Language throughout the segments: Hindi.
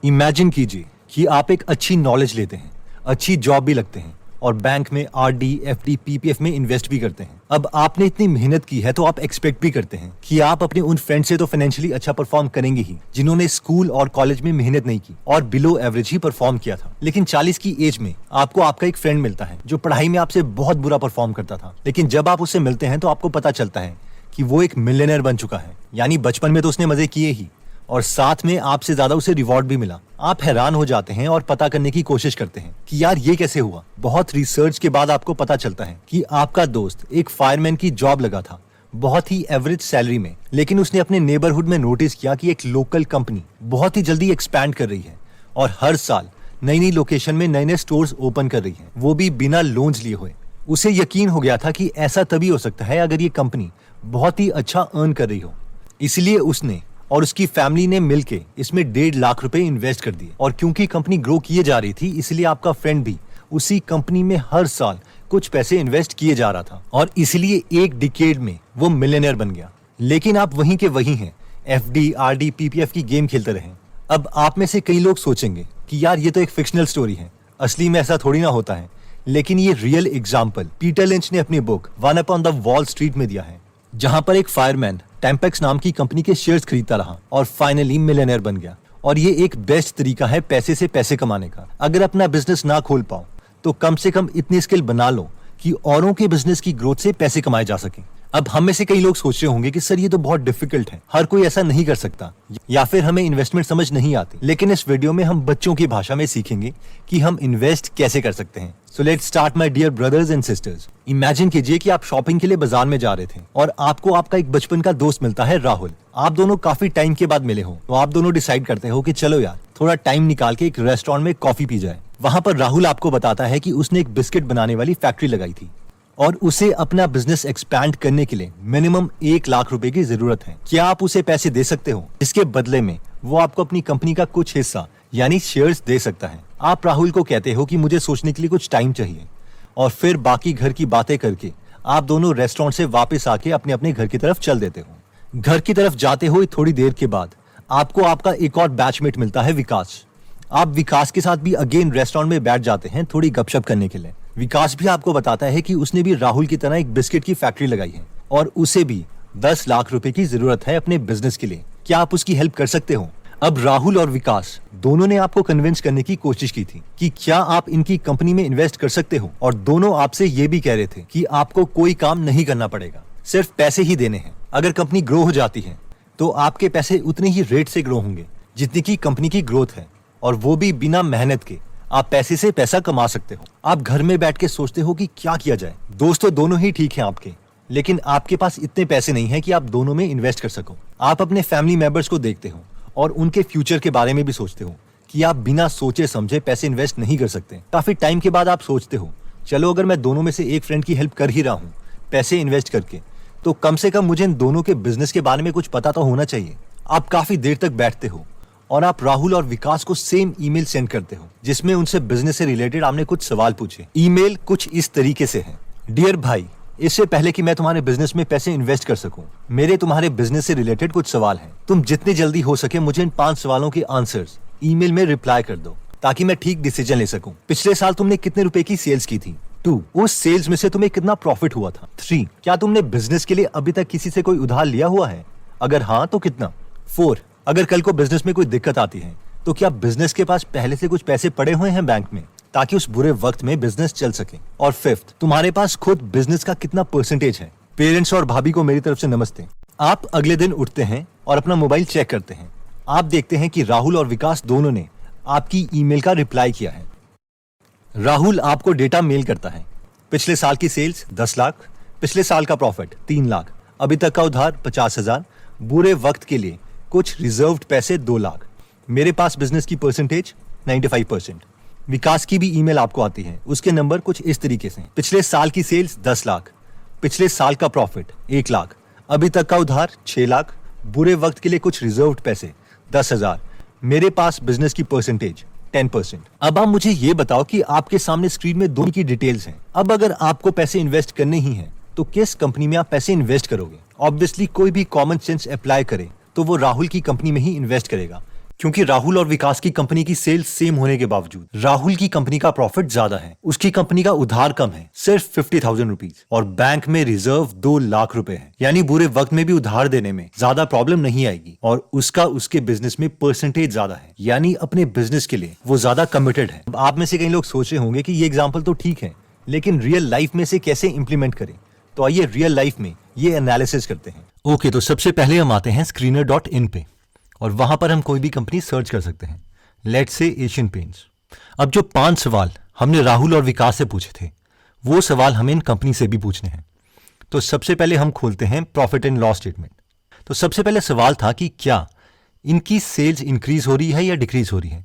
इमेजिन कीजिए कि आप एक अच्छी नॉलेज लेते हैं, अच्छी जॉब भी लगते हैं और बैंक में आरडी, एफडी, पीपीएफ में इन्वेस्ट भी करते हैं। अब आपने इतनी मेहनत की है तो आप एक्सपेक्ट भी करते हैं कि आप अपने उन फ्रेंड से तो फाइनेंशियली अच्छा परफॉर्म करेंगे ही, जिन्होंने स्कूल और कॉलेज में मेहनत नहीं की और बिलो एवरेज ही परफॉर्म किया था। लेकिन 40 की एज में आपको आपका एक फ्रेंड मिलता है जो पढ़ाई में आपसे बहुत बुरा परफॉर्म करता था, लेकिन जब आप उससे मिलते हैं तो आपको पता चलता है कि वो एक मिलियनेयर बन चुका है। यानी बचपन में तो उसने मजे किए ही और साथ में आपसे ज्यादा उसे रिवॉर्ड भी मिला। आप हैरान हो जाते हैं और पता करने की कोशिश करते हैं कि यार ये कैसे हुआ। बहुत रिसर्च के बाद आपको पता चलता है कि आपका दोस्त एक फायरमैन की जॉब लगा था, बहुत ही एवरेज सैलरी में, लेकिन उसने अपने नेबरहुड में नोटिस किया कि एक लोकल कंपनी बहुत ही जल्दी एक्सपैंड कर रही है और हर साल नई नई लोकेशन में नए नए स्टोर्स ओपन कर रही है, वो भी बिना लोन्स लिए हुए। उसे यकीन हो गया था कि ऐसा तभी हो सकता है अगर ये कंपनी बहुत ही अच्छा अर्न कर रही हो। इसलिए उसने और उसकी फैमिली ने मिलके इसमें 1.5 लाख रुपए इन्वेस्ट कर दिए। और क्योंकि कंपनी ग्रो किए जा रही थी, इसलिए आपका फ्रेंड भी उसी कंपनी में हर साल कुछ पैसे इन्वेस्ट किए जा रहा था और इसलिए एक डिकेड में वो मिलियनेयर बन गया। लेकिन आप वहीं के वहीं हैं, एफडी, आरडी, पीपीएफ की गेम खेलते रहे। अब आप में से कई लोग सोचेंगे कि यार ये तो एक फिक्शनल स्टोरी है, असली में ऐसा थोड़ी ना होता है। लेकिन ये रियल एग्जाम्पल पीटर लिंच ने अपनी book one up on the wall street में दिया है, जहां पर एक फायरमैन टेम्पेक्स नाम की कंपनी के शेयर्स खरीदता रहा और फाइनली मिलियनेयर बन गया। और ये एक बेस्ट तरीका है पैसे से पैसे कमाने का। अगर अपना बिजनेस ना खोल पाओ तो कम से कम इतनी स्किल बना लो कि औरों के बिजनेस की ग्रोथ से पैसे कमाए जा सके। अब हम में से कई लोग सोच रहे होंगे कि सर ये तो बहुत डिफिकल्ट है, हर कोई ऐसा नहीं कर सकता, या फिर हमें इन्वेस्टमेंट समझ नहीं आती। लेकिन इस वीडियो में हम बच्चों की भाषा में सीखेंगे कि हम इन्वेस्ट कैसे कर सकते हैं। So let's start my dear brothers and sisters. Imagine कीजिए कि आप शॉपिंग के लिए बाजार में जा रहे थे और आपको आपका एक बचपन का दोस्त मिलता है, राहुल। आप दोनों काफी टाइम के बाद मिले हो तो आप दोनों डिसाइड करते हो कि चलो यार थोड़ा टाइम निकाल के एक रेस्टोरेंट में कॉफी पी जाए। वहाँ पर राहुल आपको बताता है कि उसने एक बिस्किट बनाने वाली फैक्ट्री लगाई थी और उसे अपना बिजनेस एक्सपैंड करने के लिए मिनिमम 1 लाख रुपए की जरूरत है। क्या आप उसे पैसे दे सकते हो? इसके बदले में वो आपको अपनी कंपनी का कुछ हिस्सा यानी शेयर्स दे सकता है। आप राहुल को कहते हो कि मुझे सोचने के लिए कुछ टाइम चाहिए और फिर बाकी घर की बातें करके आप दोनों रेस्टोरेंट से वापस आके अपने अपने घर की तरफ चल देते हो। घर की तरफ जाते हुए थोड़ी देर के बाद आपको आपका एक और बैचमेट मिलता है, विकास। आप विकास के साथ भी अगेन रेस्टोरेंट में बैठ जाते हैं थोड़ी गपशप करने के लिए। विकास भी आपको बताता है कि उसने भी राहुल की तरह एक बिस्किट की फैक्ट्री लगाई है और उसे भी 10 लाख रुपए की जरूरत है अपने बिजनेस के लिए। क्या आप उसकी हेल्प कर सकते हो? अब राहुल और विकास दोनों ने आपको कन्विंस करने की कोशिश की थी कि क्या आप इनकी कंपनी में इन्वेस्ट कर सकते हो, और दोनों आपसे ये भी कह रहे थे कि आपको कोई काम नहीं करना पड़ेगा, सिर्फ पैसे ही देने हैं। अगर कंपनी ग्रो हो जाती है तो आपके पैसे उतने ही रेट से ग्रो होंगे जितनी की कंपनी की ग्रोथ है, और वो भी बिना मेहनत के। आप पैसे से पैसा कमा सकते हो। आप घर में बैठ के सोचते हो कि क्या किया जाए। दोस्तों दोनों ही ठीक हैं आपके, लेकिन आपके पास इतने पैसे नहीं है कि आप दोनों में इन्वेस्ट कर सको। आप अपने फैमिली मेंबर्स को देखते हो और उनके फ्यूचर के बारे में भी सोचते हो कि आप बिना सोचे समझे पैसे इन्वेस्ट नहीं कर सकते। काफी टाइम के बाद आप सोचते हो चलो अगर मैं दोनों में से एक फ्रेंड की हेल्प कर ही रहा हूँ पैसे इन्वेस्ट करके, तो कम से कम मुझे इन दोनों के बिजनेस के बारे में कुछ पता तो होना चाहिए। आप काफी देर तक बैठते हो और आप राहुल और विकास को सेम ईमेल सेंड करते हो जिसमें उनसे बिजनेस से रिलेटेड आपने कुछ सवाल पूछे। ईमेल कुछ इस तरीके से है, डियर भाई, इससे पहले कि मैं तुम्हारे बिजनेस में पैसे इन्वेस्ट कर सकूं, मेरे तुम्हारे बिजनेस से रिलेटेड कुछ सवाल हैं। तुम जितनी जल्दी हो सके मुझे इन 5 सवालों के आंसर्स ईमेल में रिप्लाई कर दो ताकि मैं ठीक डिसीजन ले सकूं। पिछले साल तुमने कितने रुपए की सेल्स की थी? 2, उस सेल्स में से तुम्हें कितना प्रॉफिट हुआ था? 3, क्या तुमने बिजनेस के लिए अभी तक किसी से कोई उधार लिया हुआ है? अगर हाँ तो कितना? 4, अगर कल को बिजनेस में कोई दिक्कत आती है तो क्या बिजनेस के पास पहले से कुछ पैसे पड़े हुए हैं बैंक में ताकि उस बुरे वक्त में बिजनेस चल सके? और 5, तुम्हारे पास खुद बिजनेस का कितना परसेंटेज है? पेरेंट्स और भाभी को मेरी तरफ से नमस्ते। आप अगले दिन उठते हैं और अपना मोबाइल चेक करते हैं। आप देखते हैं कि राहुल और विकास दोनों ने आपकी ईमेल का रिप्लाई किया है। राहुल आपको डेटा मेल करता है। पिछले साल की सेल्स 10 लाख, पिछले साल का प्रॉफिट 3 लाख, अभी तक का उधार 50,000, बुरे वक्त के लिए कुछ रिजर्व्ड पैसे 2 लाख, मेरे पास बिजनेस की परसेंटेज 95%। विकास की भी ईमेल आपको आती है, उसके नंबर कुछ इस तरीके से। पिछले साल की सेल्स 10 लाख, पिछले साल का प्रॉफिट 1 लाख, अभी तक का उधार 6 लाख, बुरे वक्त के लिए कुछ रिजर्व्ड पैसे 10,000, मेरे पास बिजनेस की परसेंटेज 10%। अब आप मुझे ये बताओ कि आपके सामने स्क्रीन में दोनों की डिटेल्स हैं। अब अगर आपको पैसे इन्वेस्ट करने ही हैं तो किस कंपनी में आप पैसे इन्वेस्ट करोगे? ऑब्वियसली कोई भी कॉमन सेंस अप्लाई करे तो वो राहुल की कंपनी में ही इन्वेस्ट करेगा, क्योंकि राहुल और विकास की कंपनी की सेल्स सेम होने के बावजूद राहुल की कंपनी का प्रॉफिट ज्यादा है, उसकी कंपनी का उधार कम है, सिर्फ 50,000 रुपीज, और बैंक में रिजर्व 2 लाख रुपए है। यानी बुरे वक्त में भी उधार देने में ज्यादा प्रॉब्लम नहीं आएगी, और उसका उसके बिजनेस में परसेंटेज ज्यादा है, यानी अपने बिजनेस के लिए वो ज्यादा कमिटेड है। अब आप में से कई लोग सोच रहे होंगे कि ये एग्जाम्पल तो ठीक है, लेकिन रियल लाइफ में से कैसे इंप्लीमेंट करें। तो आइए रियल लाइफ में ये एनालिसिस करते हैं। ओके, तो सबसे पहले हम आते हैं screener.in पे, और वहां पर हम कोई भी कंपनी सर्च कर सकते हैं। Let's say Asian paints. अब जो 5 सवाल हमने राहुल और विकास से पूछे थे, वो सवाल हमें इन कंपनी से भी पूछने हैं। तो सबसे पहले हम खोलते हैं प्रॉफिट एंड लॉस स्टेटमेंट। तो सबसे पहले सवाल था कि क्या इनकी सेल्स इंक्रीज हो रही है या डिक्रीज हो रही है,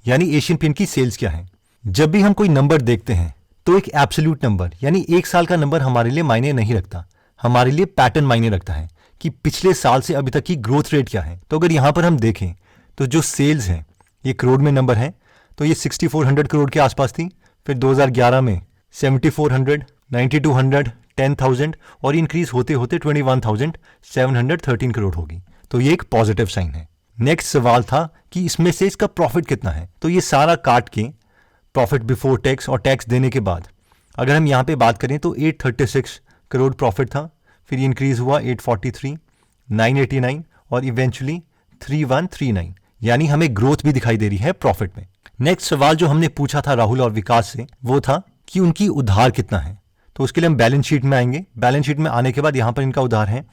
यानी एशियन पेंट की सेल्स क्या है। जब भी हम कोई नंबर देखते हैं तो एक एब्सोल्यूट नंबर यानी एक साल का नंबर हमारे लिए मायने नहीं रखता, हमारे लिए पैटर्न मायने रखता है कि पिछले साल से अभी तक की ग्रोथ रेट क्या है। तो अगर यहां पर हम देखें तो जो सेल्स हैं ये करोड़ में नंबर है, तो ये 6400 करोड़ के आसपास थी, फिर 2011 में 7400, 9200, 10,000 और इंक्रीज होते होते 21,713 करोड़ होगी। तो ये एक पॉजिटिव साइन है। नेक्स्ट सवाल था कि इसमें से इसका प्रॉफिट कितना है। तो ये सारा काट के प्रॉफिट बिफोर टैक्स और टैक्स देने के बाद अगर हम यहाँ पे बात करें तो 836 करोड़ प्रॉफिट था, फिर इंक्रीज हुआ 843, 989 और इवेंचुअली 3139, यानी हमें ग्रोथ भी दिखाई दे रही है प्रॉफिट में। नेक्स्ट सवाल जो हमने पूछा था राहुल और विकास से वो था कि उनकी उधार कितना है। तो उसके लिए हम बैलेंस शीट में आएंगे। बैलेंस शीट में आने के बाद यहाँ पर इनका उधार है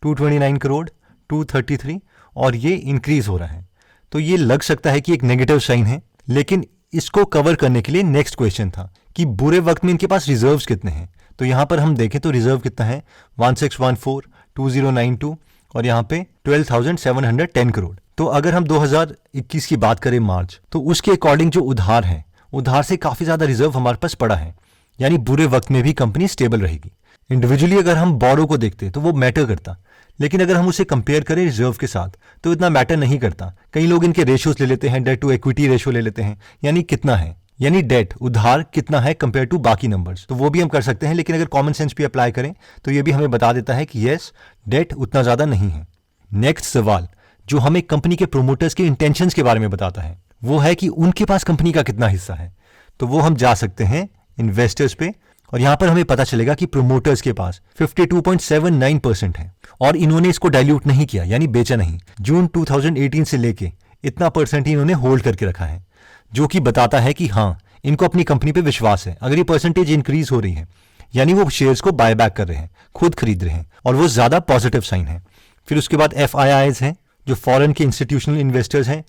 229 करोड़, 233, और ये इंक्रीज हो रहा है। तो ये लग सकता है कि एक नेगेटिव साइन है, लेकिन इसको कवर करने के लिए नेक्स्ट क्वेश्चन था कि बुरे वक्त में इनके पास रिजर्व्स कितने हैं। तो यहां पर हम देखें तो रिजर्व कितना है 1614, 2092 और यहां पे 12,710 करोड़। तो अगर हम 2021 की बात करें मार्च, तो उसके अकॉर्डिंग जो उधार है, उधार से काफी ज्यादा रिजर्व हमारे पास पड़ा है, यानी बुरे वक्त में भी कंपनी स्टेबल रहेगी। इंडिविजुअली अगर हम बोरो को देखते तो वो मैटर करता, लेकिन अगर हम उसे कंपेयर करें रिजर्व के साथ तो इतना मैटर नहीं करता। कई लोग इनके रेशियोज ले लेते हैं, डेट टू इक्विटी रेशियो ले लेते हैं, यानी कितना है, यानी डेट उधार कितना है कंपेयर टू बाकी नंबर्स। तो वो भी हम कर सकते हैं, लेकिन अगर कॉमन सेंस भी अप्लाई करें तो ये भी हमें बता देता है कि यस, डेट उतना ज्यादा नहीं है। नेक्स्ट सवाल जो हमें कंपनी के प्रोमोटर्स के इंटेंशंस के बारे में बताता है वो है कि उनके पास कंपनी का कितना हिस्सा है। तो वो हम जा सकते हैं इन्वेस्टर्स पे, और यहां पर हमें पता चलेगा कि प्रोमोटर्स के पास 52.79% है, और इन्होंने इसको डाइल्यूट नहीं किया, यानी बेचा नहीं। जून 2018 से लेके इतना परसेंट ही इन्होंने होल्ड करके रखा है, जो कि बताता है कि हाँ, इनको अपनी कंपनी पे विश्वास है। अगर ये परसेंटेज इंक्रीज हो रही है, यानी वो शेयर्स को बाय बैक कर रहे हैं, खुद खरीद रहे हैं, और वो ज्यादा पॉजिटिव साइन है। फिर उसके बाद FIIs हैं, जो फॉरेन के इंस्टीट्यूशनल इन्वेस्टर्स हैं,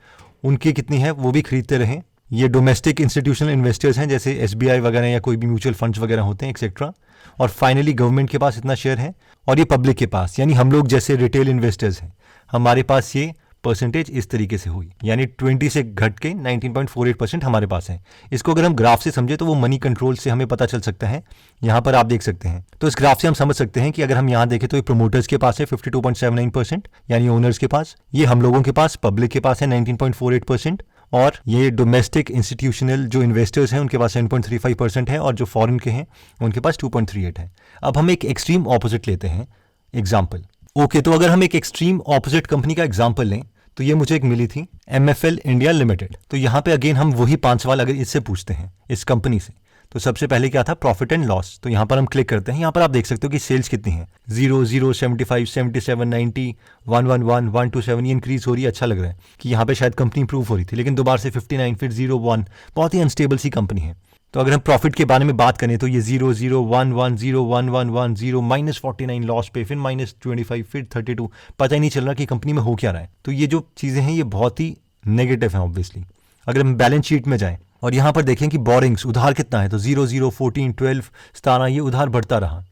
उनकी कितनी है वो भी खरीदते रहे। ये डोमेस्टिक इंस्टीट्यूशनल इन्वेस्टर्स हैं, जैसे SBI वगैरह या कोई भी म्यूचुअल फंड्स वगैरह होते हैं एक्सेट्रा। और फाइनली गवर्नमेंट के पास इतना शेयर है, और ये पब्लिक के पास, यानी हम लोग जैसे रिटेल इन्वेस्टर्स हैं, हमारे पास ये परसेंटेज इस तरीके से हुई, यानी 20 से घट के 19.48% हमारे पास है। इसको अगर हम ग्राफ से समझे तो वो मनी कंट्रोल से हमें पता चल सकता है। यहाँ पर आप देख सकते हैं, तो इस ग्राफ से हम समझ सकते हैं कि अगर हम यहाँ देखें तो ये प्रोमोटर्स के पास है 52.79%, यानी ओनर्स के पास, ये हम लोगों के पास, पब्लिक के पास है 19.48%, और ये डोमेस्टिक इंस्टीट्यूशनल जो इन्वेस्टर्स हैं उनके पास 7.35% है, और जो फॉरेन के हैं उनके पास 2.38 है। अब हम एक एक्सट्रीम ऑपोजिट लेते हैं एग्जाम्पल। ओके, तो अगर हम एक एक्सट्रीम ऑपोजिट कंपनी का एग्जाम्पल लें तो ये मुझे एक मिली थी MFL इंडिया लिमिटेड। तो यहाँ पे अगेन हम वही 5 सवाल अगर इससे पूछते हैं इस कंपनी से, तो सबसे पहले क्या था प्रॉफिट एंड लॉस। तो यहाँ पर हम क्लिक करते हैं, यहाँ पर आप देख सकते हो कि सेल्स कितनी है 0, 0, 75, 77, 90, 111, 127, ये इंक्रीज हो रही है। अच्छा लग रहा है कि यहाँ पे शायद कंपनी इंप्रूव हो रही थी, लेकिन दोबारा से 59, फिर 0, 1, बहुत ही अनस्टेबल सी कंपनी है। तो अगर हम प्रॉफिट के बारे में बात करें तो ये 0, 0, 1, 1, 0, 1, 1, 1, 0, -49 लॉस पे, फिर -25, फिर 32, पता ही नहीं चल रहा कि कंपनी में हो क्या रहा है। तो ये जो चीज़ें हैं ये बहुत ही नेगेटिव हैं ऑब्वियसली। अगर हम बैलेंस शीट में जाएं और यहाँ पर देखें कि बोरिंग्स उधार कितना है, तो 0, 0, 14, 12, 17, ये उधार बढ़ता रहा,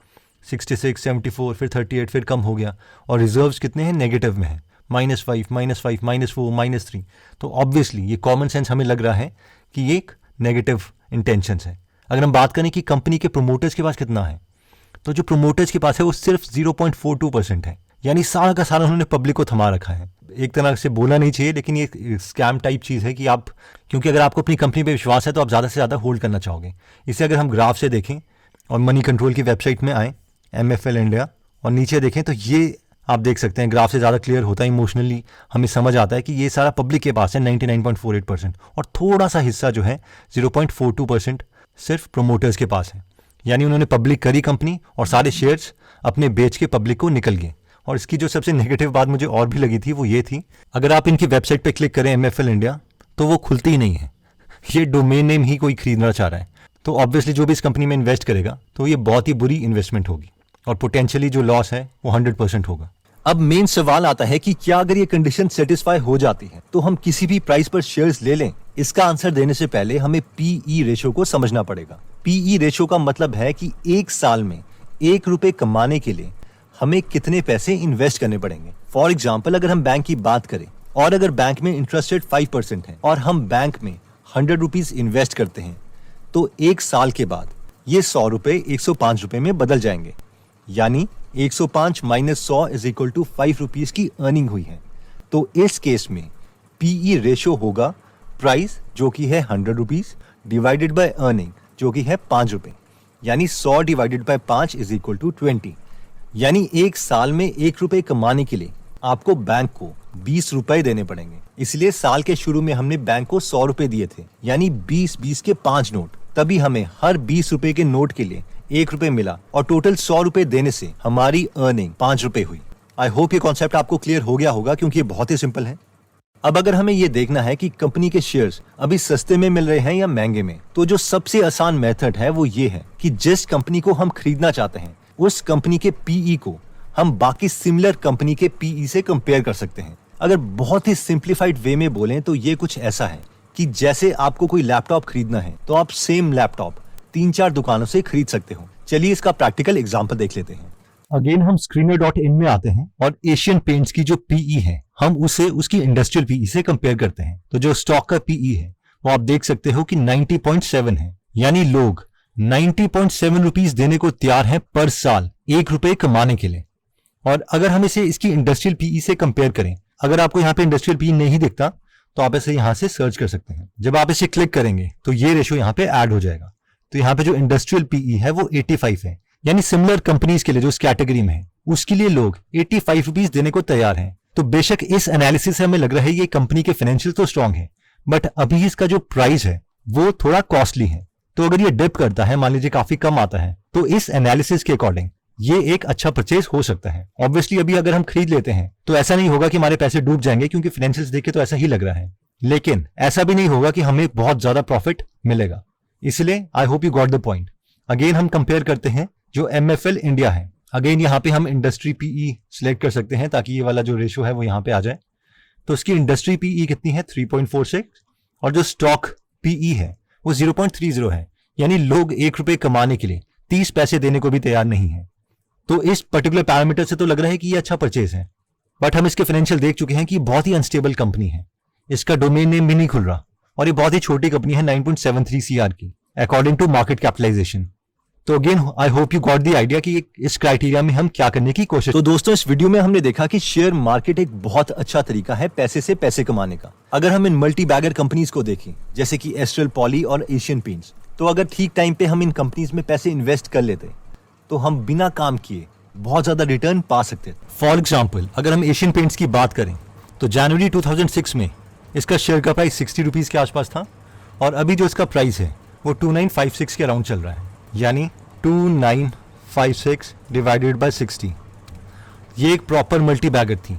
66, 74, फिर 38, फिर कम हो गया, और रिजर्व्स कितने हैं नेगेटिव में है, -5, -5, -4, -3। तो ऑब्वियसली ये कॉमन सेंस हमें लग रहा है कि ये एक नेगेटिव इंटेंशंस है। अगर हम बात करें कि कंपनी के प्रोमोटर्स के पास कितना है, तो जो प्रोमोटर्स के पास है वो सिर्फ 0.42% है, यानी सारा का सारा उन्होंने पब्लिक को थमा रखा है। एक तरह से बोलना नहीं चाहिए, लेकिन ये स्कैम टाइप चीज़ है कि आप, क्योंकि अगर आपको अपनी कंपनी पे विश्वास है तो आप ज़्यादा से ज़्यादा होल्ड करना चाहोगे। इसे अगर हम ग्राफ से देखें और मनी कंट्रोल की वेबसाइट में आए MFL इंडिया और नीचे देखें तो ये आप देख सकते हैं ग्राफ से ज़्यादा क्लियर होता है, इमोशनली हमें समझ आता है कि ये सारा पब्लिक के पास है 99.48% और थोड़ा सा हिस्सा जो है 0.42% सिर्फ प्रोमोटर्स के पास है। यानी उन्होंने पब्लिक करी कंपनी और सारे शेयर्स अपने बेच के पब्लिक को निकल गए। और इसकी जो सबसे नेगेटिव बात मुझे और भी लगी थी वो ये थी, अगर आप इनकी वेबसाइट पे क्लिक करें MFL इंडिया तो वो खुलती ही नहीं है। ये डोमेन नेम ही कोई खरीदना चाह रहा है, तो ऑब्वियसली जो भी इस कंपनी में इन्वेस्ट करेगा तो ये बहुत ही बुरी इन्वेस्टमेंट होगी और पोटेंशियली जो लॉस है वो 100% होगा। अब मेन सवाल आता है कि क्या अगर ये कंडीशन सेटिस्फाई हो जाती है तो हम किसी भी प्राइस पर शेयर्स ले लें? इसका आंसर देने से पहले हमें PE रेशियो को समझना पड़ेगा। PE रेशियो का मतलब है कि एक साल में ₹1 कमाने के लिए हमें कितने पैसे इन्वेस्ट करने पड़ेंगे। फॉर एग्जाम्पल, अगर हम बैंक की बात करें और अगर बैंक में इंटरेस्ट रेट 5% है और हम बैंक में ₹100 इन्वेस्ट करते हैं तो एक साल के बाद ये ₹100 ₹105 में बदल जाएंगे। यानी 105 - 100 = ₹5 की अर्निंग हुई है। तो इस केस में PE रेशियो होगा प्राइस जो कि है ₹100 डिवाइडेड बाय अर्निंग जो कि है ₹5। यानी 100 डिवाइडेड बाय 5 = 20। यानी एक साल में ₹1 कमाने के लिए आपको बैंक को ₹20 देने पड़ेंगे। इसलिए साल के शुरू में हमने बैंक को ₹100 दिए थे, यानी 20 के 5 नोट। तभी हमें हर ₹20 के नोट के लिए ₹1 मिला और टोटल ₹100 देने से हमारी अर्निंग ₹5 हुई। आई होप ये कॉन्सेप्ट आपको क्लियर हो गया होगा क्योंकि ये बहुत ही सिंपल है। अब अगर हमें ये देखना है कि कंपनी के शेयर्स अभी सस्ते में मिल रहे हैं या महंगे में, तो जो सबसे आसान मेथड है वो ये है कि जिस कंपनी को हम खरीदना चाहते हैं उस कंपनी के PE को हम बाकी सिमिलर कंपनी के PE से कंपेयर कर सकते हैं। अगर बहुत ही सिंप्लीफाइड वे में बोलें तो ये कुछ ऐसा है कि जैसे आपको कोई लैपटॉप खरीदना है तो आप सेम लैपटॉप 3-4 दुकानों से खरीद सकते हो। चलिए इसका प्रैक्टिकल एग्जांपल देख लेते हैं। अगेन हम screener.in में आते हैं और एशियन पेंट्स की जो PE है हम उसे उसकी इंडस्ट्रियल PE से कंपेयर करते हैं। तो जो स्टॉक का PE है वो आप देख सकते हो कि 90.7 है। यानी लोग 90.7 रुपीज देने को तैयार हैं पर साल ₹1 कमाने के लिए। और अगर हम इसे इसकी इंडस्ट्रियल PE से कंपेयर करें, अगर आपको यहाँ पे इंडस्ट्रियल PE नहीं दिखता तो आप इसे यहाँ से सर्च कर सकते हैं। जब आप इसे क्लिक करेंगे तो ये रेशियो यहाँ पे ऐड हो जाएगा। तो यहाँ पे जो इंडस्ट्रियल PE है वो 85 है। यानी सिमिलर कंपनीज के लिए जो इस कैटेगरी में है उसके लिए लोग ₹85 देने को तैयार हैं। तो बेशक इस एनालिसिस से हमें लग रहा है ये कंपनी के फाइनेंशियल तो स्ट्रांग है, बट अभी इसका जो प्राइस है वो थोड़ा कॉस्टली है। तो अगर ये डिप करता है, मान लीजिए काफी कम आता है, तो इस एनालिसिस के अकॉर्डिंग ये एक अच्छा परचेज हो सकता है। ऑब्वियसली अभी अगर हम खरीद लेते हैं तो ऐसा नहीं होगा कि हमारे पैसे डूब जाएंगे, क्योंकि फाइनेंशियल्स देख के तो ऐसा ही लग रहा है, लेकिन ऐसा भी नहीं होगा कि हमें बहुत ज्यादा प्रॉफिट मिलेगा। इसलिए I hope you got the point. Again हम कंपेयर करते हैं जो MFL इंडिया है। अगेन यहाँ पे हम इंडस्ट्री PE सिलेक्ट कर सकते हैं ताकि ये वाला जो रेशियो है वो यहाँ पे आ जाए। तो इसकी इंडस्ट्री PE कितनी है? 3.46 और जो स्टॉक PE है वो 0.30 है। यानी लोग ₹1 कमाने के लिए 30 पैसे देने को भी तैयार नहीं है। तो इस पर्टिकुलर पैरामीटर से तो लग रहा है कि ये अच्छा परचेज है, बट हम इसके फाइनेंशियल देख चुके हैं कि बहुत ही अनस्टेबल कंपनी है। इसका डोमेन नेम भी नहीं खुल रहा और ये बहुत ही छोटी कंपनी है 9.73 CR की अकॉर्डिंग टू मार्केट कैपिटलाइजेशन। तो again I hope you got the idea कि इस क्राइटेरिया में हम क्या करने की कोशिश। तो दोस्तों इस वीडियो में हमने देखा कि शेयर मार्केट एक बहुत अच्छा तरीका है पैसे से पैसे कमाने का। अगर हम इन मल्टी बैगर कंपनीज को देखें जैसे कि एस्ट्रल पॉली और एशियन पेंट्स, तो अगर ठीक टाइम पे हम इन कंपनीज में पैसे इन्वेस्ट कर लेते तो हम बिना काम किए बहुत ज्यादा रिटर्न पा सकते थे। फॉर एग्जाम्पल अगर हम एशियन पेंट्स की बात करें तो जनवरी 2006 में इसका शेयर का प्राइस ₹60 के आसपास था और अभी जो इसका प्राइस है वो 2956 के अराउंड चल रहा है। यानी 2956 डिवाइडेड बाय 60। ये एक प्रॉपर मल्टी बैगर थी,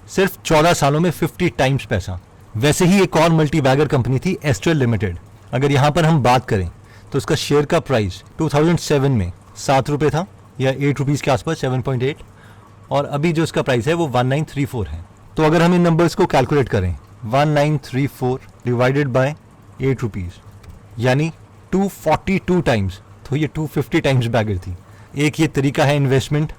सिर्फ 14 सालों में 50 टाइम्स पैसा। वैसे ही एक और मल्टी बैगर कंपनी थी एस्ट्रल लिमिटेड। अगर यहाँ पर हम बात करें तो उसका शेयर का प्राइस 2007 में ₹7 था या ₹8 के आसपास, 7.8, और अभी जो इसका प्राइस है वो 1934 है। तो अगर हम इन नंबर्स को कैलकुलेट करें 1934 डिवाइडेड बाय ₹8 यानी 242 टाइम्स, तो ये 250 टाइम्स बैगर थी। एक ये तरीका है इन्वेस्टमेंट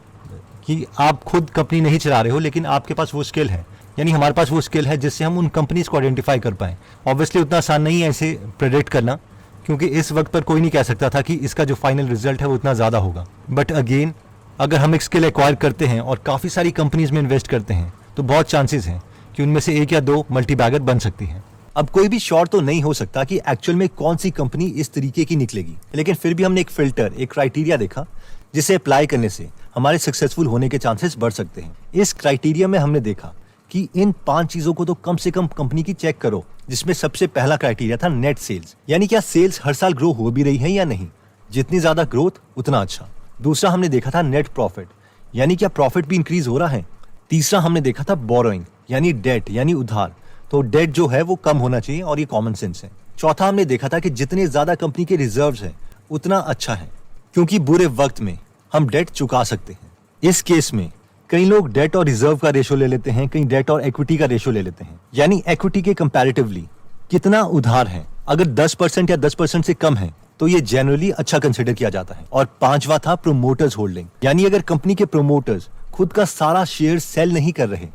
कि आप खुद कंपनी नहीं चला रहे हो लेकिन आपके पास वो स्किल है, यानी हमारे पास वो स्किल है जिससे हम उन कंपनीज को आइडेंटिफाई कर पाएं। ऑब्वियसली उतना आसान नहीं है इसे प्रेडिक्ट करना, क्योंकि इस वक्त पर कोई नहीं कह सकता था कि इसका जो फाइनल रिजल्ट है वो इतना ज़्यादा होगा। बट अगेन अगर हम एक स्किल एक्वायर करते हैं और काफ़ी सारी कंपनीज में इन्वेस्ट करते हैं तो बहुत चांसेस हैं कि उनमें से 1 या 2 मल्टी बैगर बन सकती हैं। अब कोई भी श्योर तो नहीं हो सकता कि एक्चुअल में कौन सी कंपनी इस तरीके की निकलेगी, लेकिन फिर भी हमने एक फिल्टर, एक क्राइटेरिया देखा जिसे अप्लाई करने से हमारे सक्सेसफुल होने के चांसेस बढ़ सकते हैं। इस क्राइटेरिया में हमने देखा कि इन 5 चीजों को तो कम से कम कंपनी की चेक करो, जिसमें सबसे पहला क्राइटेरिया था नेट सेल्स, यानी क्या सेल्स हर साल ग्रो हो भी रही है या नहीं। जितनी ज्यादा ग्रोथ उतना अच्छा। दूसरा हमने देखा था नेट प्रॉफिट, यानी क्या प्रॉफिट भी इंक्रीज हो रहा है। तीसरा हमने देखा था बोरोइंग, यानी डेट यानी उधार, तो डेट जो है वो कम होना चाहिए और ये कॉमन सेंस है। चौथा हमने देखा था कि जितने ज्यादा कंपनी के रिजर्व्स हैं उतना अच्छा है, क्योंकि बुरे वक्त में हम डेट चुका सकते हैं। इस केस में कई लोग डेट और रिजर्व का रेशो ले लेते हैं, कई डेट और इक्विटी का रेशो ले लेते हैं, यानी इक्विटी के कंपैरेटिवली कितना उधार है। अगर 10% या 10% से कम है तो ये जनरली अच्छा कंसिडर किया जाता है। और पांचवा था प्रोमोटर्स होल्डिंग, यानी अगर कंपनी के प्रोमोटर्स खुद का सारा शेयर सेल नहीं कर रहे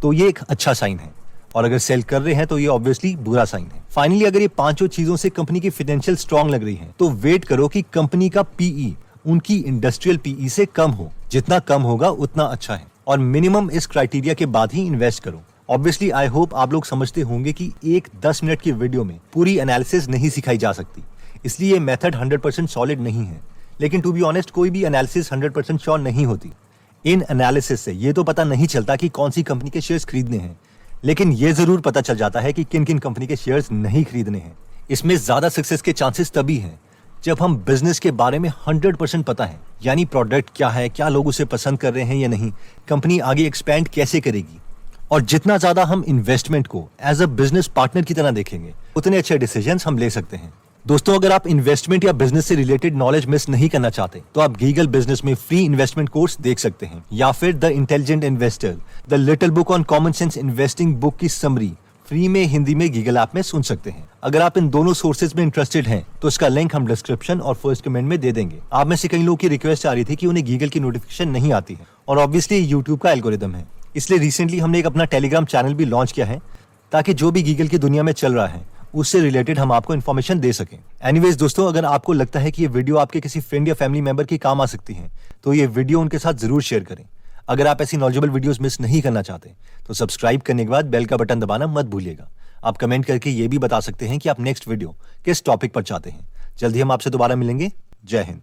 तो ये एक अच्छा साइन है, और अगर सेल कर रहे हैं तो ये ऑब्वियसली बुरा साइन है। फाइनली अगर ये पांचों चीजों से कंपनी की फाइनेंशियल स्ट्रांग लग रही है तो वेट करो कि कंपनी का पीई उनकी इंडस्ट्रियल पीई से कम हो। जितना कम होगा उतना अच्छा है, और मिनिमम इस क्राइटेरिया के बाद ही इन्वेस्ट करो। ऑब्वियसली आई होप आप लोग समझते होंगे कि एक 10 मिनट की वीडियो में पूरी एनालिसिस नहीं सिखाई जा सकती, इसलिए ये मेथड 100% सॉलिड नहीं है। लेकिन टू बी ऑनेस्ट कोई भी एनालिसिस 100% श्योर नहीं होती। इन एनालिसिस से ये तो पता नहीं चलता कि कौन सी कंपनी के शेयर्स खरीदने हैं, लेकिन ये जरूर पता चल जाता है कि किन किन कंपनी के शेयर्स नहीं खरीदने हैं। इसमें ज्यादा सक्सेस के चांसेस तभी हैं जब हम बिजनेस के बारे में 100% पता है, यानी प्रोडक्ट क्या है, क्या लोग उसे पसंद कर रहे हैं या नहीं, कंपनी आगे एक्सपैंड कैसे करेगी। और जितना ज्यादा हम इन्वेस्टमेंट को एज अ बिजनेस पार्टनर की तरह देखेंगे उतने अच्छे डिसीजंस हम ले सकते हैं। दोस्तों, अगर आप इन्वेस्टमेंट या बिजनेस से रिलेटेड नॉलेज मिस नहीं करना चाहते तो आप गीगल बिजनेस में फ्री इन्वेस्टमेंट कोर्स देख सकते हैं, या फिर the intelligent investor, the little book on common sense investing book की समरी फ्री में हिंदी में गीगल ऐप में सुन सकते हैं। अगर आप इन दोनों सोर्सेज में इंटरेस्टेड हैं तो इसका लिंक हम डिस्क्रिप्शन और फर्स्ट कमेंट में दे देंगे। आप में से कई लोगों की रिक्वेस्ट आ रही थी कि उन्हें गीगल की नोटिफिकेशन नहीं आती है, और ऑब्वियसली यूट्यूब का एल्गोरिदम है, इसलिए रिसेंटली हमने एक अपना टेलीग्राम चैनल भी लॉन्च किया है, ताकि जो भी गीगल की दुनिया में चल रहा है उससे रिलेटेड हम आपको इन्फॉर्मेशन दे सकें। एनीवेज दोस्तों, अगर आपको लगता है कि ये वीडियो आपके किसी फ्रेंड या फैमिली मेंबर के काम आ सकती है तो ये वीडियो उनके साथ जरूर शेयर करें। अगर आप ऐसी नॉलेजेबल वीडियोस मिस नहीं करना चाहते तो सब्सक्राइब करने के बाद बेल का बटन दबाना मत भूलिएगा। आप कमेंट करके ये भी बता सकते हैं कि आप नेक्स्ट वीडियो किस टॉपिक पर चाहते हैं। जल्दी हम आपसे दोबारा मिलेंगे। जय हिंद।